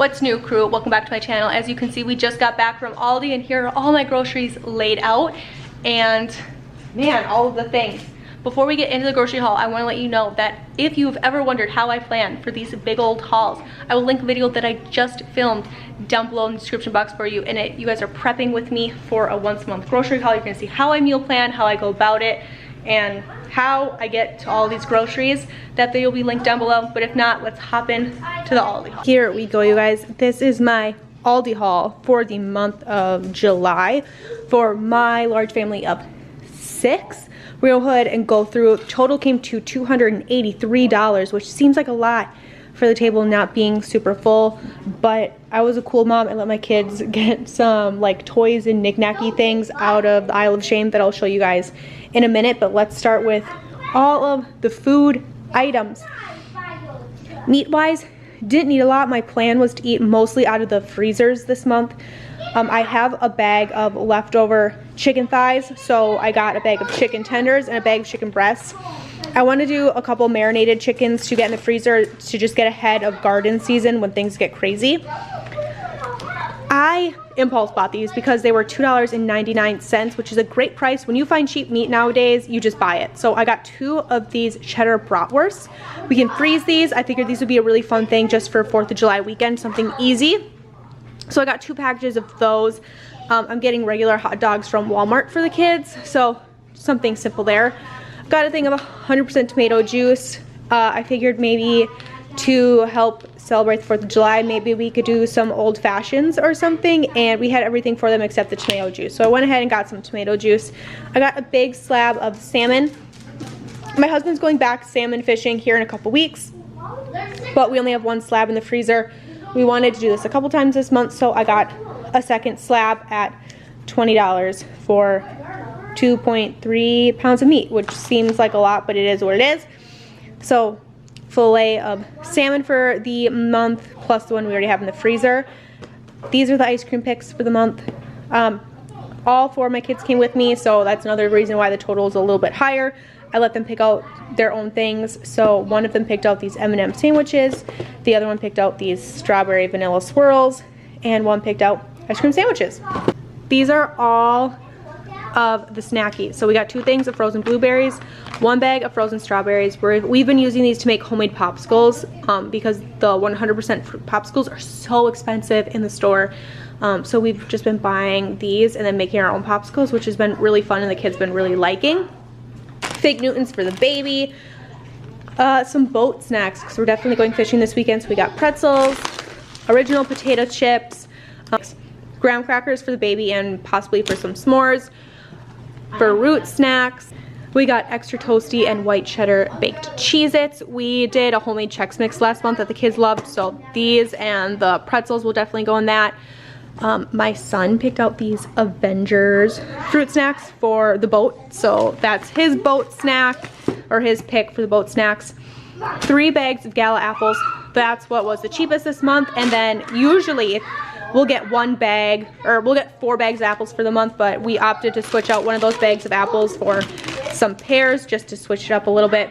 What's new, crew? Welcome back to my channel. As you can see, we just got back from Aldi and here are all my groceries laid out. And man, all of the things. Before we get into the grocery haul, I want to let you know that if you've ever wondered how I plan for these big old hauls, I will link a video that I just filmed down below in the description box for you. And you guys are prepping with me for a once a month grocery haul. You're going to see how I meal plan, how I go about it, and how I get to all these groceries. That video will be linked down below. But if not, let's hop in to the Aldi haul. Here we go, you guys. This is my Aldi haul for the month of July for my large family of 6. We'll go ahead and go through. Total came to $283, which seems like a lot for the table not being super full, but I was a cool mom and let my kids get some like toys and knick-knacky things out of the aisle of shame that I'll show you guys in a minute. But let's start with all of the food items. Meat-wise, didn't need a lot. My plan was to eat mostly out of the freezers this month. I have a bag of leftover chicken thighs, so I got a bag of chicken tenders and a bag of chicken breasts. I want to do a couple marinated chickens to get in the freezer to just get ahead of garden season when things get crazy. I impulse bought these because they were $2.99, which is a great price. When you find cheap meat nowadays, you just buy it. So I got 2 of these cheddar bratwursts. We can freeze these. I figured these would be a really fun thing just for 4th of July weekend, something easy. So I got 2 packages of those. I'm getting regular hot dogs from Walmart for the kids, so something simple there. Got a thing of 100% tomato juice. I figured maybe to help celebrate the 4th of July, maybe we could do some old fashions or something, and we had everything for them except the tomato juice. So I went ahead and got some tomato juice. I got a big slab of salmon. My husband's going back salmon fishing here in a couple weeks, but we only have 1 slab in the freezer. We wanted to do this a couple times this month, so I got a second slab at $20 for 2.3 pounds of meat, which seems like a lot, but it is what it is. So fillet of salmon for the month, plus the one we already have in the freezer. These are the ice cream picks for the month. All 4 of my kids came with me, so that's another reason why the total is a little bit higher. I let them pick out their own things. So one of them picked out these M&M sandwiches, the other one picked out these strawberry vanilla swirls, and one picked out ice cream sandwiches. These are all of the snackies. So we got 2 things of frozen blueberries, 1 bag of frozen strawberries. We've been using these to make homemade popsicles because the 100% fruit popsicles are so expensive in the store. So we've just been buying these and then making our own popsicles, which has been really fun and the kids been really liking. Fig Newtons for the baby. Some boat snacks because we're definitely going fishing this weekend. So we got pretzels, original potato chips, graham crackers for the baby, and possibly for some s'mores. For root snacks, we got extra toasty and white cheddar baked Cheez-Its. We did a homemade Chex Mix last month that the kids loved, so these and the pretzels will definitely go in that. My son picked out these Avengers fruit snacks for the boat, so that's his boat snack, or his pick for the boat snacks. 3 bags of Gala apples. That's what was the cheapest this month, and then usually we'll get 1 bag, or we'll get 4 bags of apples for the month, but we opted to switch out one of those bags of apples for some pears just to switch it up a little bit.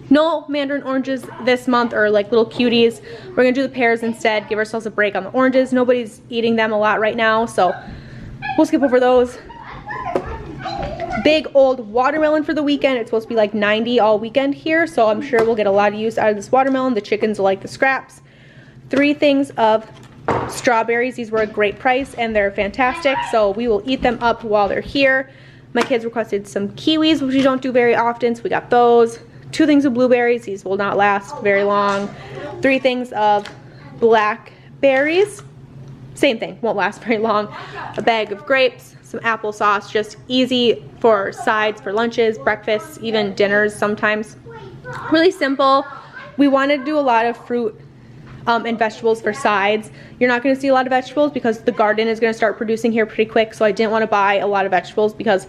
No mandarin oranges this month, or like little cuties. We're gonna do the pears instead, give ourselves a break on the oranges. Nobody's eating them a lot right now, so we'll skip over those. Big old watermelon for the weekend. It's supposed to be like 90 all weekend here, so I'm sure we'll get a lot of use out of this watermelon. The chickens will like the scraps. 3 things of strawberries. These were a great price and they're fantastic, so we will eat them up while they're here. My kids requested some kiwis, which we don't do very often, so we got those. 2 things of blueberries. These will not last very long. 3 things of blackberries. Same thing, won't last very long. A bag of grapes, some applesauce, just easy for sides, for lunches, breakfasts, even dinners sometimes. Really simple. We wanted to do a lot of fruit and vegetables for sides. You're not going to see a lot of vegetables because the garden is going to start producing here pretty quick, so I didn't want to buy a lot of vegetables because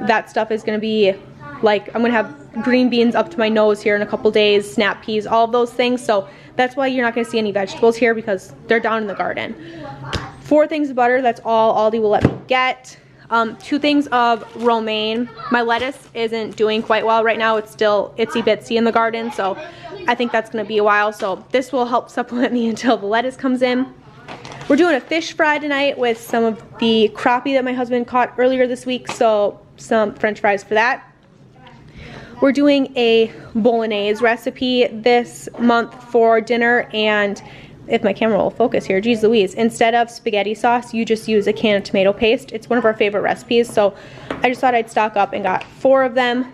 that stuff is going to be like, I'm going to have green beans up to my nose here in a couple days, snap peas, all of those things. So that's why you're not going to see any vegetables here because they're down in the garden. 4 things of butter, that's all Aldi will let me get. 2 things of romaine. My lettuce isn't doing quite well right now. It's still itsy bitsy in the garden, so I think that's gonna be a while, so this will help supplement me until the lettuce comes in. We're doing a fish fry tonight with some of the crappie that my husband caught earlier this week, so some french fries for that. We're doing a bolognese recipe this month for dinner, and if my camera will focus here, geez Louise, instead of spaghetti sauce, you just use a can of tomato paste. It's one of our favorite recipes, so I just thought I'd stock up and got 4 of them.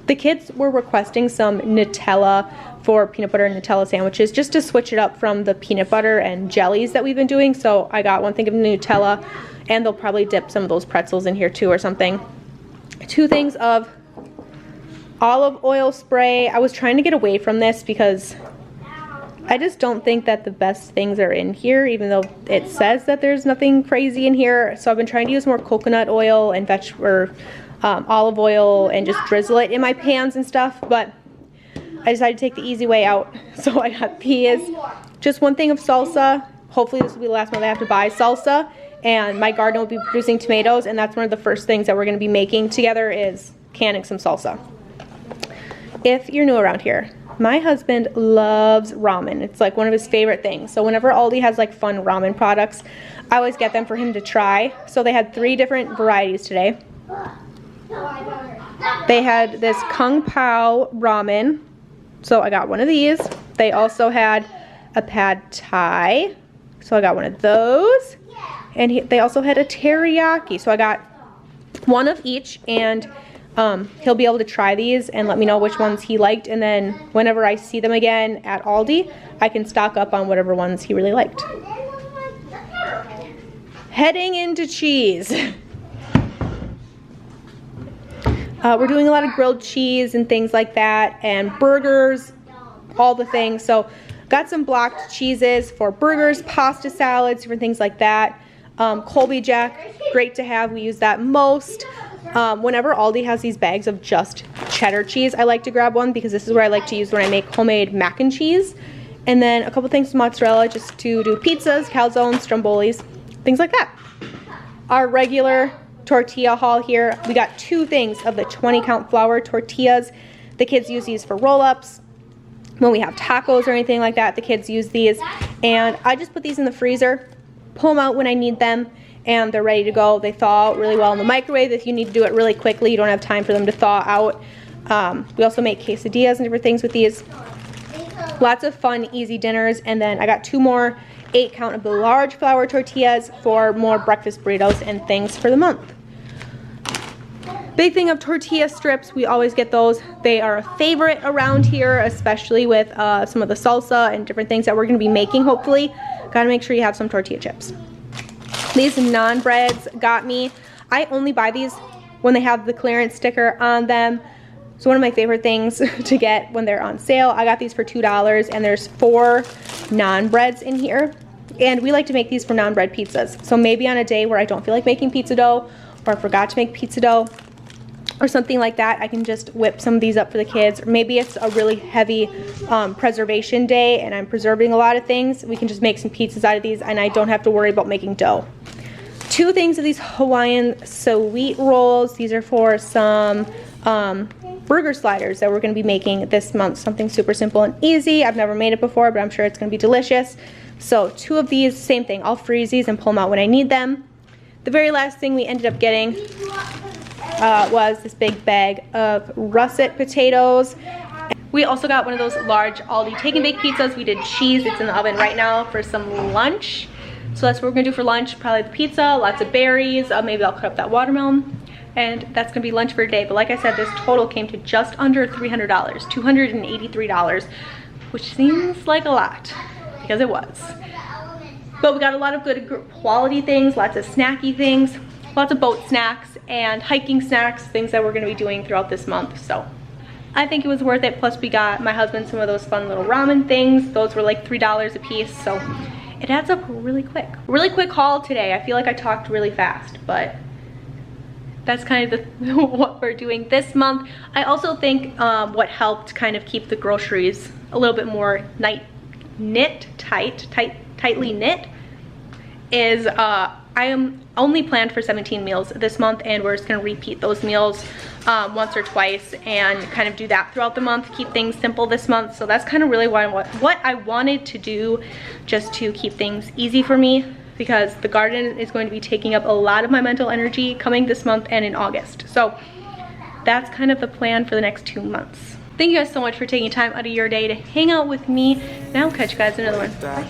The kids were requesting some Nutella for peanut butter and Nutella sandwiches, just to switch it up from the peanut butter and jellies that we've been doing, so I got 1 thing of Nutella, and they'll probably dip some of those pretzels in here too or something. 2 things of olive oil spray. I was trying to get away from this because I just don't think that the best things are in here, even though it says that there's nothing crazy in here. So I've been trying to use more coconut oil and olive oil and just drizzle it in my pans and stuff, but I decided to take the easy way out. So I got these, just 1 thing of salsa. Hopefully this will be the last month I have to buy salsa, and my garden will be producing tomatoes, and that's one of the first things that we're going to be making together is canning some salsa. If you're new around here, my husband loves ramen. It's like one of his favorite things. So whenever Aldi has like fun ramen products, I always get them for him to try. So they had 3 different varieties today. They had this Kung Pao ramen. So I got 1 of these. They also had a pad thai. So I got 1 of those. And they also had a teriyaki. So I got 1 of each, and he'll be able to try these and let me know which ones he liked, and then whenever I see them again at Aldi, I can stock up on whatever ones he really liked. Heading into cheese. We're doing a lot of grilled cheese and things like that, and burgers, all the things. So got some blocked cheeses for burgers, pasta salads, different things like that. Colby Jack, great to have. We use that most. Whenever Aldi has these bags of just cheddar cheese, I like to grab one because this is where I like to use when I make homemade mac and cheese. And then a couple things of mozzarella just to do pizzas, calzones, strombolis, things like that. Our regular tortilla haul here, we got 2 things of the 20 count flour tortillas. The kids use these for roll-ups. When we have tacos or anything like that, the kids use these. And I just put these in the freezer, pull them out when I need them, and they're ready to go. They thaw out really well in the microwave. If you need to do it really quickly, you don't have time for them to thaw out. We also make quesadillas and different things with these. Lots of fun, easy dinners. And then I got 2 more 8 count of the large flour tortillas for more breakfast burritos and things for the month. Big thing of tortilla strips, we always get those. They are a favorite around here, especially with some of the salsa and different things that we're gonna be making, hopefully. Gotta make sure you have some tortilla chips. These naan breads got me. I only buy these when they have the clearance sticker on them. It's one of my favorite things to get when they're on sale. I got these for $2, and there's 4 naan breads in here. And we like to make these for naan bread pizzas. So maybe on a day where I don't feel like making pizza dough, or I forgot to make pizza dough, or something like that, I can just whip some of these up for the kids. Or maybe it's a really heavy preservation day and I'm preserving a lot of things. We can just make some pizzas out of these, and I don't have to worry about making dough. 2 things of these Hawaiian sweet rolls. These are for some burger sliders that we're going to be making this month. Something super simple and easy. I've never made it before, but I'm sure it's going to be delicious. So 2 of these, same thing. I'll freeze these and pull them out when I need them. The very last thing we ended up getting was this big bag of russet potatoes. We also got one of those large Aldi take and bake pizzas. We did cheese. It's in the oven right now for some lunch. So that's what we're gonna do for lunch. Probably the pizza, lots of berries. Maybe I'll cut up that watermelon. And that's gonna be lunch for today. But like I said, this total came to just under $300, $283, which seems like a lot because it was. But we got a lot of good quality things, lots of snacky things, lots of boat snacks and hiking snacks, things that we're gonna be doing throughout this month. So I think it was worth it. Plus we got my husband some of those fun little ramen things. Those were like $3 a piece. So it adds up really quick. Really quick haul today. I feel like I talked really fast, but that's kind of what we're doing this month. I also think what helped kind of keep the groceries a little bit more tightly knit is I I am only planned for 17 meals this month, and we're just gonna repeat those meals once or twice and kind of do that throughout the month, keep things simple this month. So that's kind of really what I wanted to do, just to keep things easy for me, because the garden is going to be taking up a lot of my mental energy coming this month and in August. So that's kind of the plan for the next 2 months. Thank you guys so much for taking time out of your day to hang out with me, and I'll catch you guys in another one. Bye.